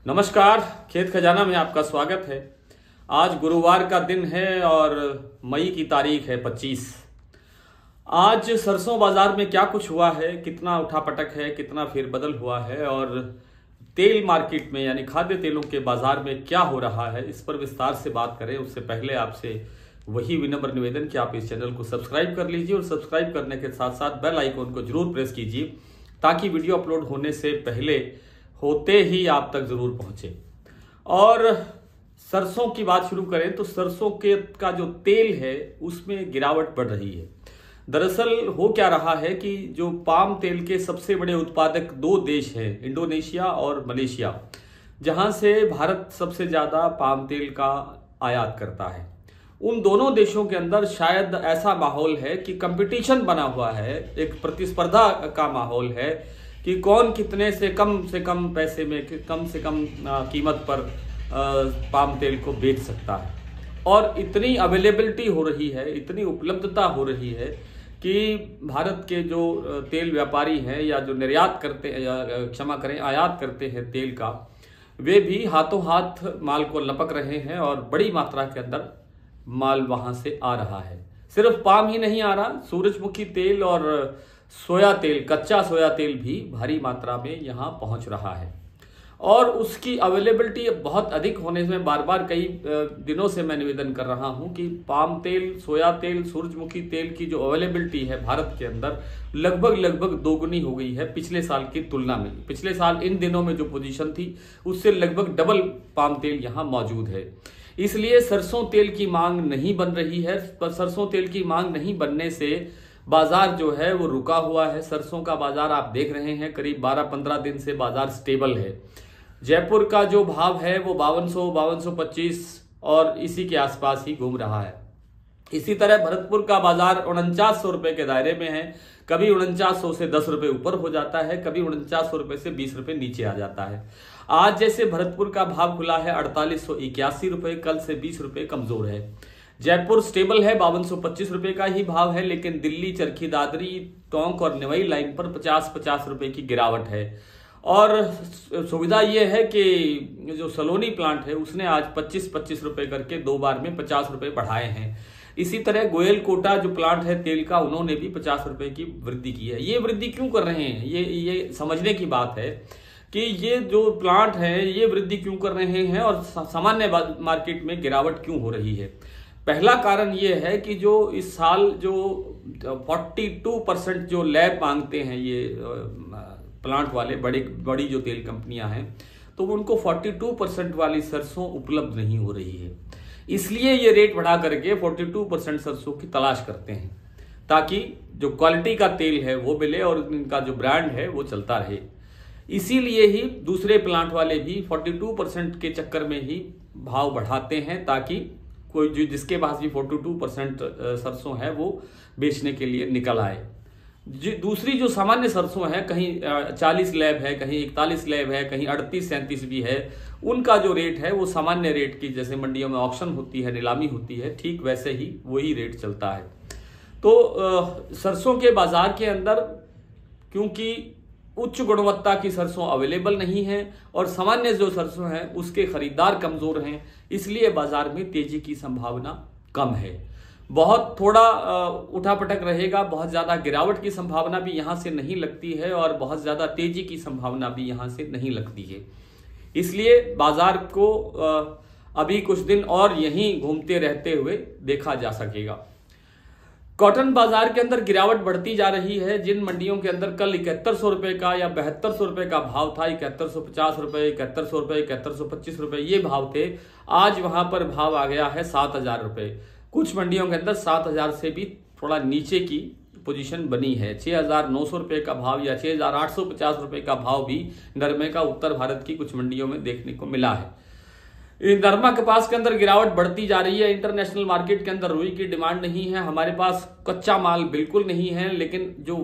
नमस्कार, खेत खजाना में आपका स्वागत है। आज गुरुवार का दिन है और मई की तारीख है 25। आज सरसों बाजार में क्या कुछ हुआ है, कितना उठापटक है, कितना फेरबदल हुआ है और तेल मार्केट में यानी खाद्य तेलों के बाजार में क्या हो रहा है, इस पर विस्तार से बात करें उससे पहले आपसे वही विनम्र निवेदन कि आप इस चैनल को सब्सक्राइब कर लीजिए और सब्सक्राइब करने के साथ साथ बेल आइकन को जरूर प्रेस कीजिए ताकि वीडियो अपलोड होने से पहले होते ही आप तक जरूर पहुंचे। और सरसों की बात शुरू करें तो सरसों के का जो तेल है उसमें गिरावट बढ़ रही है। दरअसल हो क्या रहा है कि जो पाम तेल के सबसे बड़े उत्पादक दो देश हैं, इंडोनेशिया और मलेशिया, जहां से भारत सबसे ज्यादा पाम तेल का आयात करता है, उन दोनों देशों के अंदर शायद ऐसा माहौल है कि कंपटीशन बना हुआ है, एक प्रतिस्पर्धा का माहौल है कि कौन कितने से कम पैसे में, कम से कम कीमत पर पाम तेल को बेच सकता है। और इतनी अवेलेबिलिटी हो रही है, इतनी उपलब्धता हो रही है कि भारत के जो तेल व्यापारी हैं या जो निर्यात करते हैं या क्षमा करें आयात करते हैं तेल का, वे भी हाथों हाथ माल को लपक रहे हैं और बड़ी मात्रा के अंदर माल वहां से आ रहा है। सिर्फ पाम ही नहीं आ रहा, सूरजमुखी तेल और सोया तेल, कच्चा सोया तेल भी भारी मात्रा में यहां पहुंच रहा है। और उसकी अवेलेबिलिटी बहुत अधिक होने से बार बार कई दिनों से मैं निवेदन कर रहा हूं कि पाम तेल, सोया तेल, सूरजमुखी तेल की जो अवेलेबिलिटी है भारत के अंदर लगभग दोगुनी हो गई है पिछले साल की तुलना में। पिछले साल इन दिनों में जो पोजीशन थी उससे लगभग डबल पाम तेल यहां मौजूद है। इसलिए सरसों तेल की मांग नहीं बन रही है। पर सरसों तेल की मांग नहीं बनने से बाजार जो है वो रुका हुआ है। सरसों का बाजार आप देख रहे हैं करीब 12-15 दिन से बाजार स्टेबल है। जयपुर का जो भाव है वो 5200-5225 और इसी के आसपास ही घूम रहा है। इसी तरह भरतपुर का बाजार 4900 रुपए के दायरे में है। कभी 4900 से 10 रुपए ऊपर हो जाता है, कभी 4900 रुपए से 20 रुपए नीचे आ जाता है। आज जैसे भरतपुर का भाव खुला है 4881 रुपए, कल से 20 रुपए कमजोर है। जयपुर स्टेबल है, 5225 रुपए का ही भाव है, लेकिन दिल्ली, चरखी दादरी, टोंक और निवई लाइन पर 50-50 रुपए की गिरावट है। और सुविधा यह है कि जो सलोनी प्लांट है उसने आज 25-25 रुपए करके दो बार में 50 रुपए बढ़ाए हैं। इसी तरह गोयल कोटा जो प्लांट है तेल का, उन्होंने भी 50 रुपए की वृद्धि की है। ये वृद्धि क्यों कर रहे हैं, ये समझने की बात है कि ये जो प्लांट है ये वृद्धि क्यों कर रहे हैं और सामान्य मार्केट में गिरावट क्यों हो रही है। पहला कारण ये है कि जो इस साल जो 42% जो लैब मांगते हैं ये प्लांट वाले, बड़ी जो तेल कंपनियां हैं, तो उनको 42% वाली सरसों उपलब्ध नहीं हो रही है। इसलिए ये रेट बढ़ा करके 42% सरसों की तलाश करते हैं ताकि जो क्वालिटी का तेल है वो मिले और इनका जो ब्रांड है वो चलता रहे। इसीलिए ही दूसरे प्लांट वाले भी 42% के चक्कर में ही भाव बढ़ाते हैं ताकि कोई जो जिसके पास भी 42% सरसों है वो बेचने के लिए निकल आए। दूसरी जो सामान्य सरसों है, कहीं 40 लैब है, कहीं 41 लैब है, कहीं 38-37 भी है, उनका जो रेट है वो सामान्य रेट की, जैसे मंडियों में ऑक्शन होती है, नीलामी होती है, ठीक वैसे ही वही रेट चलता है। तो सरसों के बाजार के अंदर क्योंकि उच्च गुणवत्ता की सरसों अवेलेबल नहीं है और सामान्य जो सरसों है उसके खरीदार कमजोर हैं, इसलिए बाजार में तेजी की संभावना कम है। बहुत थोड़ा उठापटक रहेगा, बहुत ज्यादा गिरावट की संभावना भी यहां से नहीं लगती है और बहुत ज्यादा तेजी की संभावना भी यहां से नहीं लगती है। इसलिए बाजार को अभी कुछ दिन और यहीं घूमते रहते हुए देखा जा सकेगा। कॉटन बाजार के अंदर गिरावट बढ़ती जा रही है। जिन मंडियों के अंदर कल 7100 रुपए का या 7200 रुपए का भाव था, 7150 रुपए, 7100 रुपए, 7125 रुपए ये भाव थे, आज वहां पर भाव आ गया है 7000 रुपए। कुछ मंडियों के अंदर 7000 से भी थोड़ा नीचे की पोजीशन बनी है। 6900 रुपए का भाव या 6850 रुपए का भाव भी नरमे का उत्तर भारत की कुछ मंडियों में देखने को मिला है। नरमा कपास के अंदर गिरावट बढ़ती जा रही है। इंटरनेशनल मार्केट के अंदर रुई की डिमांड नहीं है, हमारे पास कच्चा माल बिल्कुल नहीं है, लेकिन जो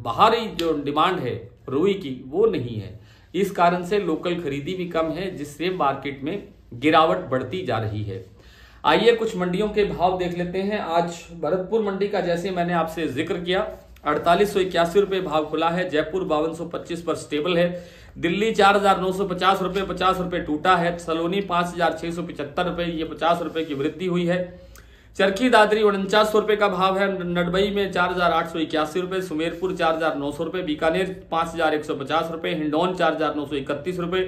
बाहरी जो डिमांड है रुई की वो नहीं है। इस कारण से लोकल खरीदी भी कम है, जिससे मार्केट में गिरावट बढ़ती जा रही है। आइए कुछ मंडियों के भाव देख लेते हैं। आज भरतपुर मंडी का जैसे मैंने आपसे जिक्र किया 4881 रुपए भाव खुला है। जयपुर 5225 पर स्टेबल है। दिल्ली 4,950 रुपये 50 रुपये टूटा है। सलोनी 5,675 रुपये, ये 50 रुपये की वृद्धि हुई है। चरखी दादरी 4900 रुपये का भाव है। नडबई में 4,881 रुपये, सुमेरपुर 4,900 रुपये, बीकानेर 5,150 रुपये, हिंडौन 4,931 रुपये,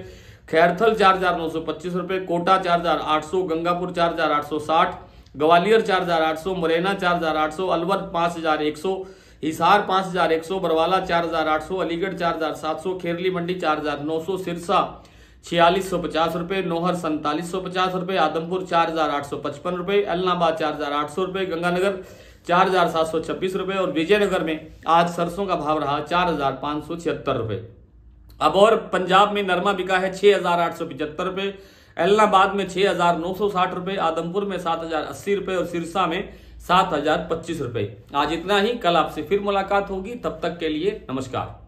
खैरथल 4,925 रुपये, कोटा 4,800, गंगापुर 4,860, ग्वालियर 4,800, मुरैना 4,800, अलवर 5,100, हिसार 5,100, बरवाला 4,800, अलीगढ़ 4,700, खेरली मंडी 4,900, सिरसा 4,650 रुपये, नौहर 4,4750 रुपये, आदमपुर 4,855 रुपये, एलनाबाद 4,800 रुपये, गंगानगर 4,726 रुपये और विजयनगर में आज सरसों का भाव रहा 4,576 रुपये। अब और पंजाब में नरमा बिका है 6,875 रुपये, एलनाबाद में 6,960 रुपये, आदमपुर में 7,080 रुपये और सिरसा में 7,025 रुपये। आज इतना ही, कल आपसे फिर मुलाकात होगी, तब तक के लिए नमस्कार।